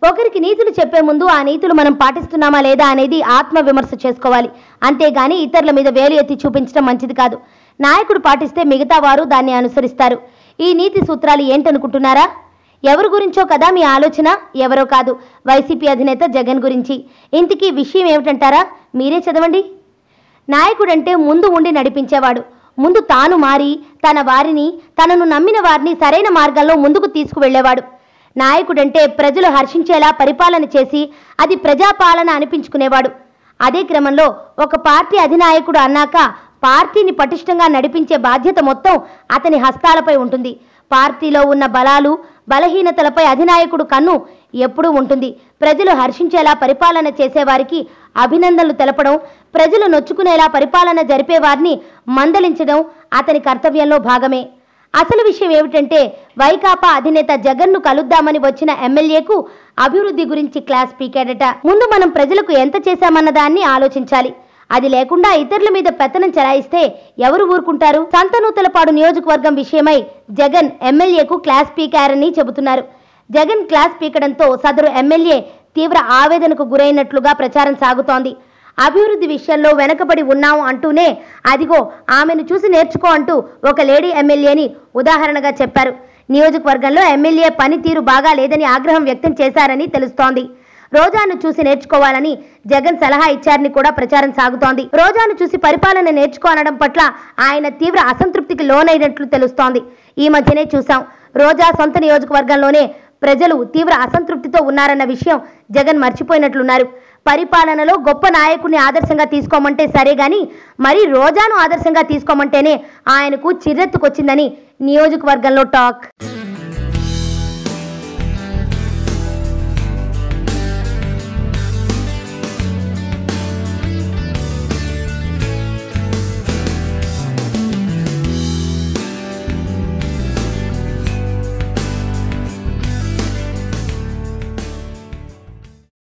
ఒకరికి నీతులు చెప్పే ముందు ఆ నీతులు మనం పాటిస్తున్నామా లేదా అనేది ఆత్మ విమర్శ చేసుకోవాలి. అంతేగాని ఇతరుల మీద వేలు ఎత్తి చూపించడం మంచిది కాదు. నాయకుడు పాటిస్తే మిగతా వారు దాన్ని అనుసరిస్తారు. ఈ నీతి సూత్రాలు ఏంటనుకుంటున్నారా? ఎవరి గురించో కదా మీ ఆలోచన? ఎవరో కాదు, వైసీపీ అధినేత జగన్ గురించి. ఇంతకీ విషయం ఏమిటంటారా? మీరే చదవండి. నాయకుడంటే ముందు ఉండి నడిపించేవాడు. ముందు తాను మారి తన వారిని, తనను నమ్మిన వారిని సరైన మార్గంలో ముందుకు తీసుకువెళ్లేవాడు. నాయకుడంటే ప్రజలు హర్షించేలా పరిపాలన చేసి అది ప్రజాపాలన అనిపించుకునేవాడు. అదే క్రమంలో ఒక పార్టీ అధినాయకుడు అన్నాక పార్టీని పటిష్టంగా నడిపించే బాధ్యత మొత్తం అతని హస్తాలపై ఉంటుంది. పార్టీలో ఉన్న బలాలు బలహీనతలపై అధినాయకుడు కన్ను ఎప్పుడూ ఉంటుంది. ప్రజలు హర్షించేలా పరిపాలన చేసేవారికి అభినందనలు తెలపడం, ప్రజలు నొచ్చుకునేలా పరిపాలన జరిపేవారిని మందలించడం అతని కర్తవ్యంలో భాగమే. అసలు విషయం ఏమిటంటే, వైకాపా అధినేత జగన్ను కలుద్దామని వచ్చిన ఎమ్మెల్యేకు అభివృద్ధి గురించి క్లాస్ పీకాడట. ముందు మనం ప్రజలకు ఎంత చేశామన్న దాన్ని ఆలోచించాలి. అది లేకుండా ఇతరుల మీద పెత్తనం చెలాయిస్తే ఎవరు ఊరుకుంటారు? సంతనూతలపాడు నియోజకవర్గం విషయమై జగన్ ఎమ్మెల్యేకు క్లాస్ పీకారని చెబుతున్నారు. జగన్ క్లాస్ పీకడంతో సదరు ఎమ్మెల్యే తీవ్ర ఆవేదనకు గురైనట్లుగా ప్రచారం సాగుతోంది. అభివృద్ధి విషయంలో వెనకబడి ఉన్నాం అంటూనే అదిగో ఆమెను చూసి నేర్చుకో అంటూ ఒక లేడీ ఎమ్మెల్యేని ఉదాహరణగా చెప్పారు. నియోజకవర్గంలో ఎమ్మెల్యే పనితీరు బాగా లేదని ఆగ్రహం వ్యక్తం చేశారని తెలుస్తోంది. రోజాను చూసి నేర్చుకోవాలని జగన్ సలహా ఇచ్చారని కూడా ప్రచారం సాగుతోంది. రోజాను చూసి పరిపాలన నేర్చుకో అనడం పట్ల ఆయన తీవ్ర అసంతృప్తికి లోనైనట్లు తెలుస్తోంది. ఈ మధ్యనే చూసాం, రోజా సొంత నియోజకవర్గంలోనే ప్రజలు తీవ్ర అసంతృప్తితో ఉన్నారన్న విషయం జగన్ మర్చిపోయినట్లున్నారు. పరిపాలనలో గొప్ప నాయకుడిని ఆదర్శంగా తీసుకోమంటే సరే గాని మరి రోజాను ఆదర్శంగా తీసుకోమంటేనే ఆయనకు చిర్రెత్తుకొచ్చిందని నియోజకవర్గంలో టాక్.